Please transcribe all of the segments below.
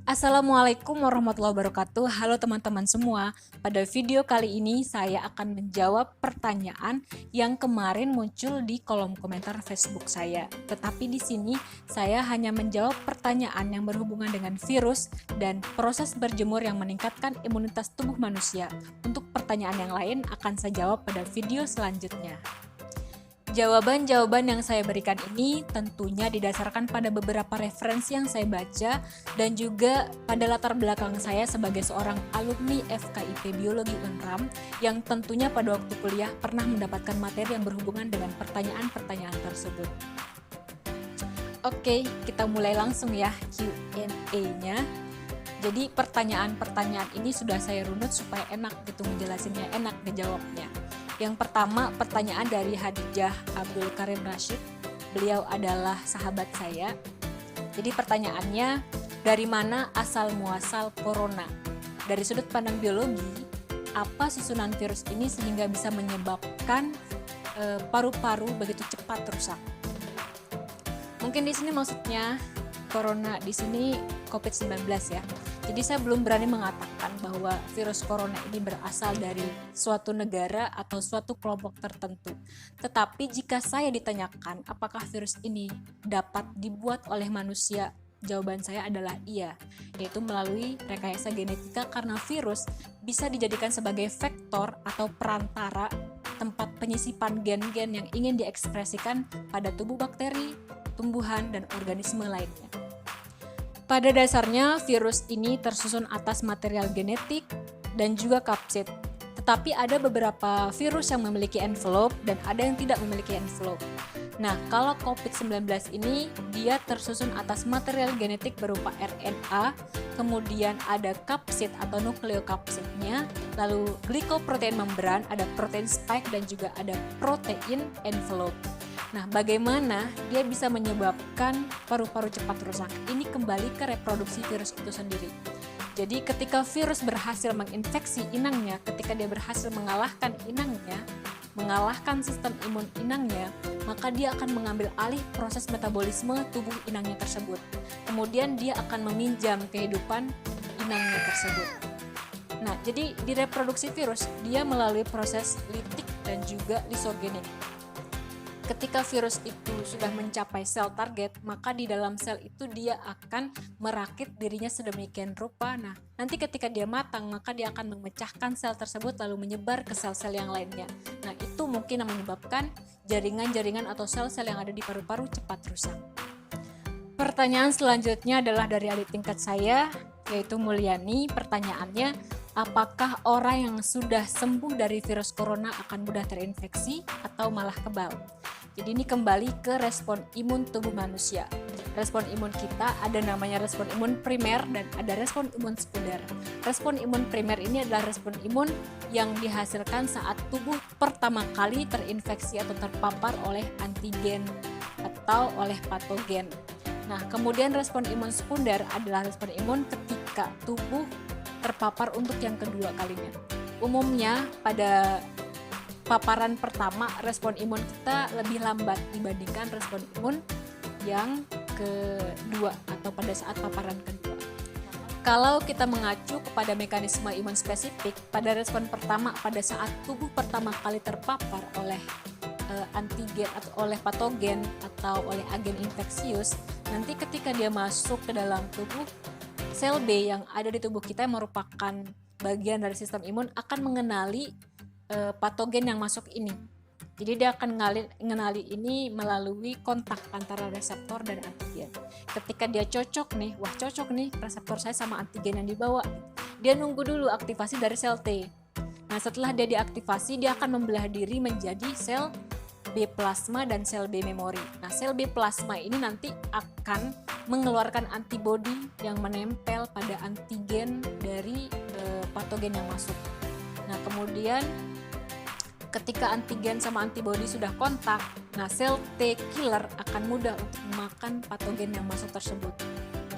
Assalamualaikum warahmatullahi wabarakatuh. Halo teman-teman semua. Pada video kali ini saya akan menjawab pertanyaan yang kemarin muncul di kolom komentar Facebook saya. Tetapi di sini saya hanya menjawab pertanyaan yang berhubungan dengan virus dan proses berjemur yang meningkatkan imunitas tubuh manusia. Untuk pertanyaan yang lain akan saya jawab pada video selanjutnya. Jawaban-jawaban yang saya berikan ini tentunya didasarkan pada beberapa referensi yang saya baca dan juga pada latar belakang saya sebagai seorang alumni FKIP Biologi Unram yang tentunya pada waktu kuliah pernah mendapatkan materi yang berhubungan dengan pertanyaan-pertanyaan tersebut. Oke, kita mulai langsung ya Q&A-nya. Jadi pertanyaan-pertanyaan ini sudah saya runut supaya enak gitu ngejelasinnya, enak ngejawabnya. Yang pertama, pertanyaan dari Hadijah Abdul Karim Rashid. Beliau adalah sahabat saya. Jadi pertanyaannya, dari mana asal muasal corona? Dari sudut pandang biologi, apa susunan virus ini sehingga bisa menyebabkan paru-paru begitu cepat rusak? Mungkin di sini maksudnya corona di sini COVID-19 ya. Jadi saya belum berani mengatakan bahwa virus corona ini berasal dari suatu negara atau suatu kelompok tertentu. Tetapi jika saya ditanyakan apakah virus ini dapat dibuat oleh manusia, jawaban saya adalah iya, yaitu melalui rekayasa genetika karena virus bisa dijadikan sebagai vektor atau perantara tempat penyisipan gen-gen yang ingin diekspresikan pada tubuh bakteri, tumbuhan, dan organisme lainnya. Pada dasarnya, virus ini tersusun atas material genetik dan juga kapsid. Tetapi ada beberapa virus yang memiliki envelope dan ada yang tidak memiliki envelope. Nah, kalau COVID-19 ini, dia tersusun atas material genetik berupa RNA, kemudian ada kapsid atau nukleokapsidnya, lalu glikoprotein membran, ada protein spike, dan juga ada protein envelope. Nah, bagaimana dia bisa menyebabkan paru-paru cepat rusak? Ini kembali ke reproduksi virus itu sendiri. Jadi ketika virus berhasil menginfeksi inangnya, ketika dia berhasil mengalahkan inangnya, mengalahkan sistem imun inangnya, maka dia akan mengambil alih proses metabolisme tubuh inangnya tersebut. Kemudian dia akan meminjam kehidupan inangnya tersebut. Nah, jadi di reproduksi virus, dia melalui proses litik dan juga lisogenik. Ketika virus itu sudah mencapai sel target, maka di dalam sel itu dia akan merakit dirinya sedemikian rupa. Nah, nanti ketika dia matang, maka dia akan memecahkan sel tersebut lalu menyebar ke sel-sel yang lainnya. Nah, itu mungkin yang menyebabkan jaringan-jaringan atau sel-sel yang ada di paru-paru cepat rusak. Pertanyaan selanjutnya adalah dari adik tingkat saya, yaitu Mulyani. Pertanyaannya, apakah orang yang sudah sembuh dari virus corona akan mudah terinfeksi atau malah kebal? Jadi ini kembali ke respon imun tubuh manusia. Respon imun kita ada namanya respon imun primer dan ada respon imun sekunder. Respon imun primer ini adalah respon imun yang dihasilkan saat tubuh pertama kali terinfeksi atau terpapar oleh antigen atau oleh patogen. Nah, kemudian respon imun sekunder adalah respon imun ketika tubuh terpapar untuk yang kedua kalinya. Umumnya pada paparan pertama, respon imun kita lebih lambat dibandingkan respon imun yang kedua atau pada saat paparan kedua. Kalau kita mengacu kepada mekanisme imun spesifik, pada respon pertama pada saat tubuh pertama kali terpapar oleh antigen atau oleh patogen atau oleh agen infeksius, nanti ketika dia masuk ke dalam tubuh, sel B yang ada di tubuh kita yang merupakan bagian dari sistem imun akan mengenali patogen yang masuk ini. Jadi dia akan mengenali ini melalui kontak antara reseptor dan antigen. Ketika dia cocok nih, wah cocok nih reseptor saya sama antigen yang dibawa. Dia nunggu dulu aktivasi dari sel T. Nah, setelah dia diaktifasi, dia akan membelah diri menjadi sel B plasma dan sel B memori. Nah, sel B plasma ini nanti akan mengeluarkan antibodi yang menempel pada antigen dari patogen yang masuk. Nah, kemudian ketika antigen sama antibodi sudah kontak, nah sel T killer akan mudah untuk memakan patogen yang masuk tersebut.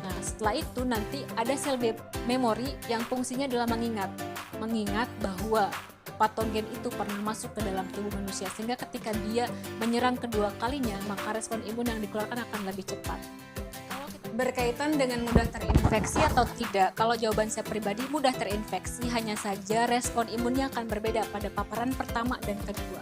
Nah, setelah itu nanti ada sel B memori yang fungsinya adalah mengingat bahwa patogen itu pernah masuk ke dalam tubuh manusia, sehingga ketika dia menyerang kedua kalinya, maka respon imun yang dikeluarkan akan lebih cepat. Berkaitan dengan mudah terinfeksi atau tidak, kalau jawaban saya pribadi mudah terinfeksi, hanya saja respon imunnya akan berbeda pada paparan pertama dan kedua.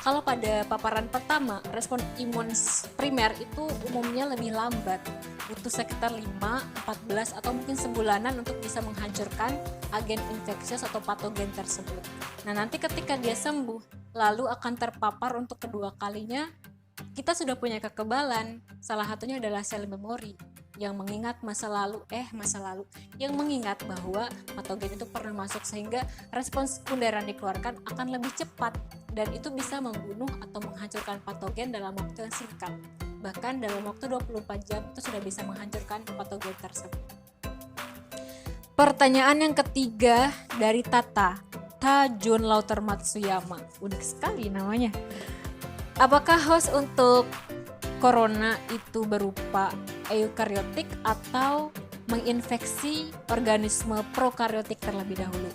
Kalau pada paparan pertama, respon imun primer itu umumnya lebih lambat, butuh sekitar 5, 14, atau mungkin sebulanan untuk bisa menghancurkan agen infeksius atau patogen tersebut. Nah, nanti ketika dia sembuh, lalu akan terpapar untuk kedua kalinya, kita sudah punya kekebalan. Salah satunya adalah sel memori yang mengingat masa lalu, yang mengingat bahwa patogen itu pernah masuk, sehingga respon sekunder yang dikeluarkan akan lebih cepat dan itu bisa membunuh atau menghancurkan patogen dalam waktu yang singkat. Bahkan dalam waktu 24 jam itu sudah bisa menghancurkan patogen tersebut. Pertanyaan yang ketiga dari Tata Jun Lauter Matsuyama. Unik sekali namanya. Apakah host untuk corona itu berupa eukariotik atau menginfeksi organisme prokariotik terlebih dahulu?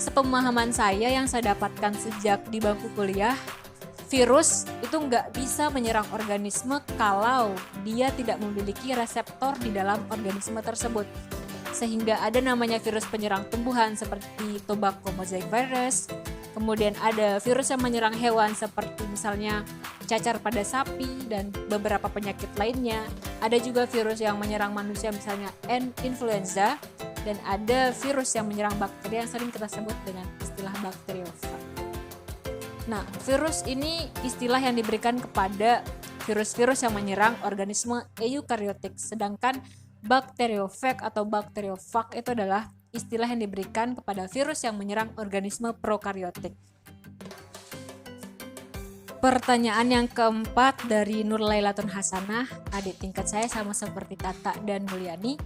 Sepemahaman saya yang saya dapatkan sejak di bangku kuliah, virus itu nggak bisa menyerang organisme kalau dia tidak memiliki reseptor di dalam organisme tersebut. Sehingga ada namanya virus penyerang tumbuhan seperti tobacco mosaic virus, kemudian ada virus yang menyerang hewan seperti misalnya cacar pada sapi dan beberapa penyakit lainnya. Ada juga virus yang menyerang manusia misalnya influenza, dan ada virus yang menyerang bakteri yang sering kita sebut dengan istilah bakteriofag. Nah, virus ini istilah yang diberikan kepada virus-virus yang menyerang organisme eukariotik, sedangkan bakteriofag atau bakteriofag itu adalah istilah yang diberikan kepada virus yang menyerang organisme prokariotik. Pertanyaan yang keempat dari Nur Lailatun Hasanah, adik tingkat saya sama seperti Tata dan Mulyani.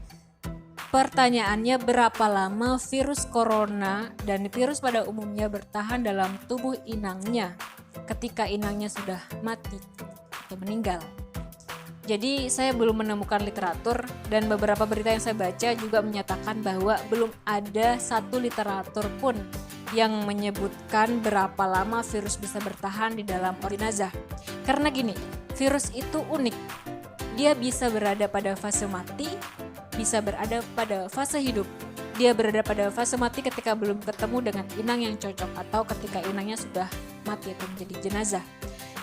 Pertanyaannya, berapa lama virus corona dan virus pada umumnya bertahan dalam tubuh inangnya ketika inangnya sudah mati atau meninggal? Jadi saya belum menemukan literatur, dan beberapa berita yang saya baca juga menyatakan bahwa belum ada satu literatur pun yang menyebutkan berapa lama virus bisa bertahan di dalam jenazah. Karena gini, virus itu unik. Dia bisa berada pada fase mati, bisa berada pada fase hidup. Dia berada pada fase mati ketika belum ketemu dengan inang yang cocok atau ketika inangnya sudah mati atau menjadi jenazah.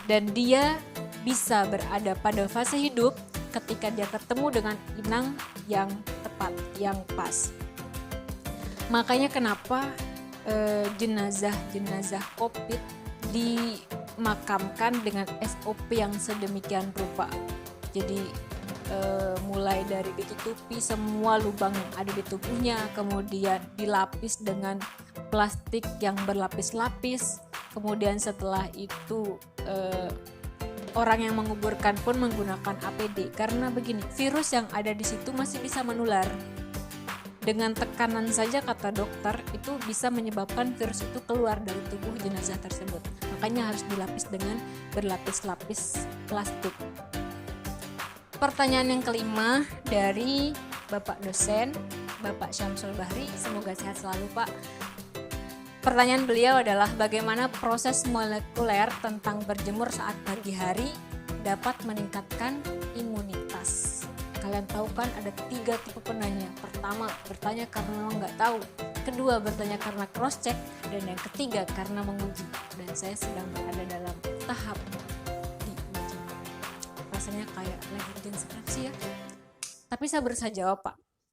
Dan dia bisa berada pada fase hidup ketika dia ketemu dengan inang yang tepat, yang pas. Makanya kenapa jenazah COVID dimakamkan dengan SOP yang sedemikian rupa. Jadi mulai dari ditutupi semua lubang yang ada di tubuhnya, kemudian dilapis dengan plastik yang berlapis-lapis, kemudian setelah itu orang yang menguburkan pun menggunakan APD, karena begini, virus yang ada di situ masih bisa menular. Dengan tekanan saja, kata dokter, itu bisa menyebabkan virus itu keluar dari tubuh jenazah tersebut. Makanya harus dilapis dengan berlapis-lapis plastik. Pertanyaan yang kelima dari Bapak dosen, Bapak Syamsul Bahri, semoga sehat selalu Pak. Pertanyaan beliau adalah bagaimana proses molekuler tentang berjemur saat pagi hari dapat meningkatkan imunitas. Kalian tahu kan ada 3 tipe penanya. Pertama, bertanya karena memang nggak tahu. Kedua, bertanya karena cross check. Dan yang ketiga, karena menguji. Dan saya sedang berada dalam tahap diuji. Rasanya kayak lagi ujian skripsi ya. Tapi saya berusaha jawab Pak.